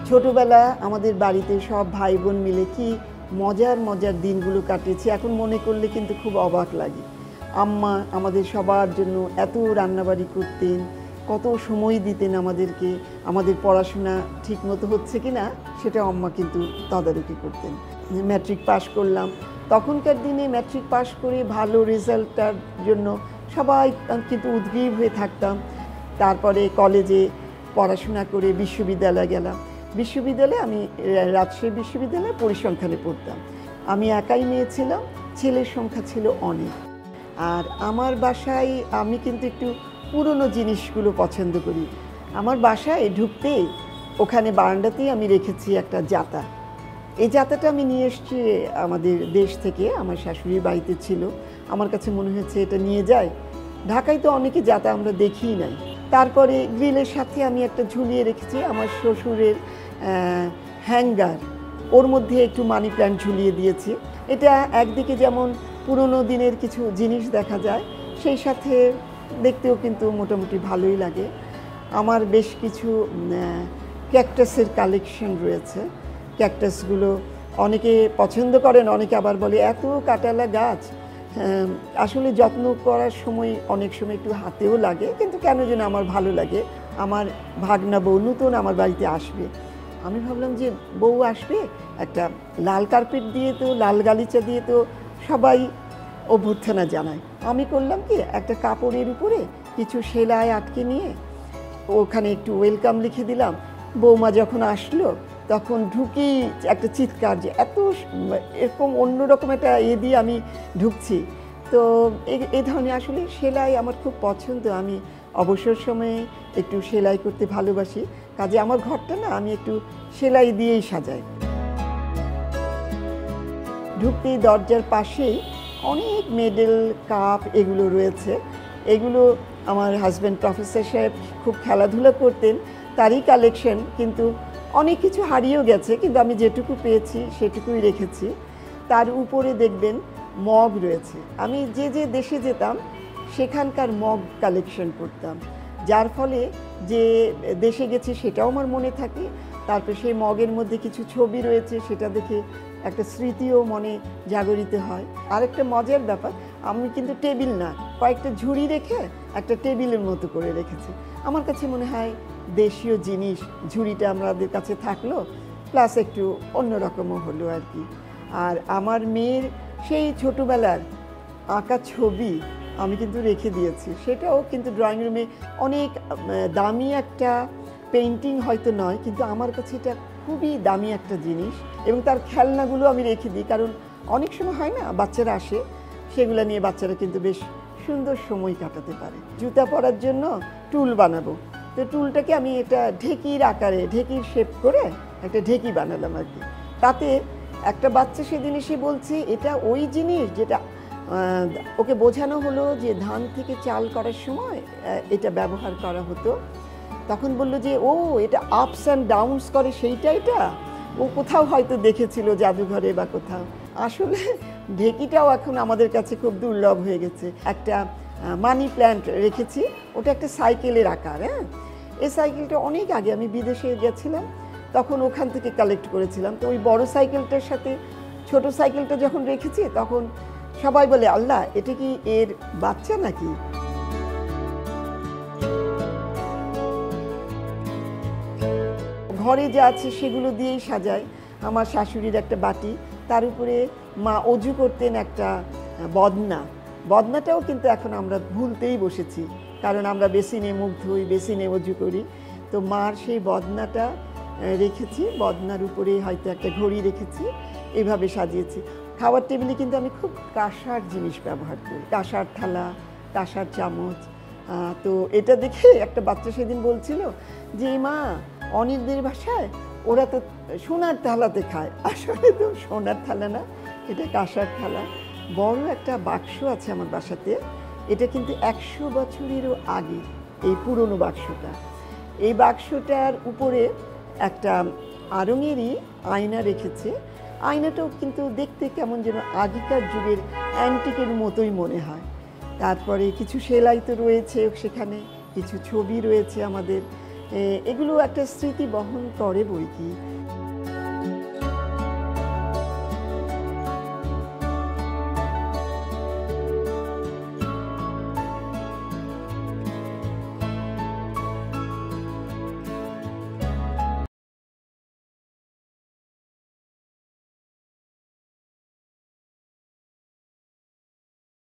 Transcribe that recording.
ছোটবেলা আমাদের বাড়িতে সব ভাই বোন মিলে কি মজার মজার দিনগুলো কাটিয়েছি, এখন মনে করলে কিন্তু খুব অবাক লাগে। আম্মা আমাদের সবার জন্য এত রান্নাবাড়ি করতেন, কত সময় দিতেন আমাদেরকে, আমাদের পড়াশোনা ঠিকমতো হচ্ছে কি না সেটা আম্মা কিন্তু তদারকি করতেন। ম্যাট্রিক পাশ করলাম, তখনকার দিনে ম্যাট্রিক পাশ করে ভালো রেজাল্টটার জন্য সবাই কিন্তু উদ্গ্রীব হয়ে থাকতাম। তারপরে কলেজে পড়াশোনা করে বিশ্ববিদ্যালয়ে গেলাম। বিশ্ববিদ্যালয়ে আমি রাজশাহী বিশ্ববিদ্যালয়ে পরিসংখ্যানে পড়তাম। আমি একাই মেয়ে ছিলাম, ছেলের সংখ্যা ছিল অনেক। আর আমার বাসায় আমি কিন্তু একটু পুরনো জিনিসগুলো পছন্দ করি। আমার বাসায় ঢুকতেই ওখানে বারান্দাতেই আমি রেখেছি একটা জাতা। এই জাতাটা আমি নিয়ে এসেছি আমাদের দেশ থেকে, আমার শাশুড়ির বাড়িতে ছিল। আমার কাছে মনে হয়েছে এটা নিয়ে যায়। ঢাকায় তো অনেকে জাতা আমরা দেখিই নাই। তারপরে গ্রিলের সাথে আমি একটা ঝুলিয়ে রেখেছি আমার শ্বশুরের হ্যাঙ্গার, ওর মধ্যে একটু মানি প্ল্যান্ট ঝুলিয়ে দিয়েছি। এটা একদিকে যেমন পুরনো দিনের কিছু জিনিস দেখা যায়, সেই সাথে দেখতেও কিন্তু মোটামুটি ভালোই লাগে। আমার বেশ কিছু ক্যাকটাসের কালেকশন রয়েছে। ক্যাকটাসগুলো অনেকে পছন্দ করেন, অনেকে আবার বলে এত কাটালা গাছ, আসলে যত্ন করার সময় অনেক সময় একটু হাতেও লাগে, কিন্তু কেন যেন আমার ভালো লাগে। আমার ভাগনা বউ নতুন আমার বাড়িতে আসবে, আমি ভাবলাম যে বউ আসবে, একটা লাল কার্পেট দিয়ে তো, লাল গালিচা দিয়ে তো সবাই অভ্যর্থনা জানায়। আমি করলাম কি, একটা কাপড়ের উপরে কিছু সেলাই আটকে নিয়ে ওখানে একটু ওয়েলকাম লিখে দিলাম। বৌমা যখন আসলো তখন ঢুকি একটা চিৎকার, যে এত এরকম অন্যরকম একটা দিয়ে আমি ঢুকছি। তো এই ধরনের আসলে সেলাই আমার খুব পছন্দ। আমি অবসর সময়ে একটু সেলাই করতে ভালোবাসি, কাজে আমার ঘরটা না আমি একটু সেলাই দিয়েই সাজাই। ঢুকতেই দরজার পাশেই অনেক মেডেল, কাপ এগুলো রয়েছে। এগুলো আমার হাজব্যান্ড প্রফেসর সাহেব খুব খেলাধুলা করতেন, তারই কালেকশন, কিন্তু অনেক কিছু হারিয়েও গেছে, কিন্তু আমি যেটুকু পেয়েছি সেটুকুই রেখেছি। তার উপরে দেখবেন মগ রয়েছে। আমি যে যে দেশে যেতাম সেখানকার মগ কালেকশন করতাম, যার ফলে যে দেশে গেছি সেটাও আমার মনে থাকে। তারপর সেই মগের মধ্যে কিছু ছবি রয়েছে, সেটা দেখে একটা স্মৃতিও মনে জাগরিত হয়। আরেকটা মজার ব্যাপার, আমি কিন্তু টেবিল না, কয়েকটা ঝুড়ি রেখে একটা টেবিলের মতো করে রেখেছি। আমার কাছে মনে হয় দেশীয় জিনিস, ঝুড়িটা আমাদের কাছে থাকলো, প্লাস একটু অন্যরকমও হলো আর কি। আর আমার মেয়ের সেই ছোটোবেলার আঁকা ছবি আমি কিন্তু রেখে দিয়েছি, সেটাও কিন্তু ড্রয়িং রুমে অনেক দামি একটা পেইন্টিং হয়তো নয়, কিন্তু আমার কাছে এটা খুবই দামি একটা জিনিস। এবং তার খেলনাগুলো আমি রেখে দিই, কারণ অনেক সময় হয় না বাচ্চারা আসে, সেগুলো নিয়ে বাচ্চারা কিন্তু বেশ সুন্দর সময় কাটাতে পারে। জুতা পরার জন্য টুল বানাবো, তো টুলটাকে আমি এটা ঢেকির আকারে, ঢেকির শেপ করে একটা ঢেকি বানালাম আর কি। তাতে একটা বাচ্চা সেদিন এসে বলছে এটা ওই জিনিস যেটা ওকে বোঝানো হলো যে ধান থেকে চাল করার সময় এটা ব্যবহার করা হতো। তখন বললো যে ও এটা আপস অ্যান্ড ডাউনস করে, সেইটা এটা ও কোথাও হয়তো দেখেছিল জাদুঘরে বা কোথাও। আসলে ঢেকিটাও এখন আমাদের কাছে খুব দুর্লভ হয়ে গেছে। একটা মানি প্ল্যান্ট রেখেছি, ওটা একটা সাইকেলের আকার। এই সাইকেলটা অনেক আগে আমি বিদেশে গেছিলাম, তখন ওখান থেকে কালেক্ট করেছিলাম। তো ওই বড় সাইকেলটার সাথে ছোট সাইকেলটা যখন রেখেছি, তখন সবাই বলে আল্লাহ এটা কি এর বাচ্চা নাকি। ঘরে যা আছে সেগুলো দিয়েই সাজায়। আমার শাশুড়ির একটা বাটি, তার উপরে মা অজু করতেন একটা বদনা। বদনাটাও কিন্তু এখন আমরা ভুলতেই বসেছি, কারণ আমরা বেসিনে মুখ ধুই, বেসিনে অজু করি। তো মার সেই বদনাটা রেখেছি, বদনার উপরে হয়তো একটা ঘড়ি রেখেছি, এভাবে সাজিয়েছি। খাওয়ার টেবিলে কিন্তু আমি খুব কাঁসার জিনিস ব্যবহার করি, কাঁসার থালা, কাঁসার চামচ। তো এটা দেখে একটা বাচ্চা সেদিন বলছিল যে মা অনেকদের বাসায় ওরা তো সোনার থালাতে খায়, আসলে তো সোনার থালা না, এটা কাঁসার থালা। বড় একটা বাক্স আছে আমার বাসাতে, এটা কিন্তু 100 বছরেরও আগে এই পুরনো বাক্সটা। এই বাক্সটার উপরে একটা আড়ঙেরই আয়না রেখেছে। আয়নাটাও কিন্তু দেখতে কেমন যেন আগেকার যুগের অ্যান্টিকের মতোই মনে হয়। তারপরে কিছু সেলাই তো রয়েছে সেখানে, কিছু ছবি রয়েছে আমাদের। এগুলো একটা স্মৃতি বহন করে বই কি।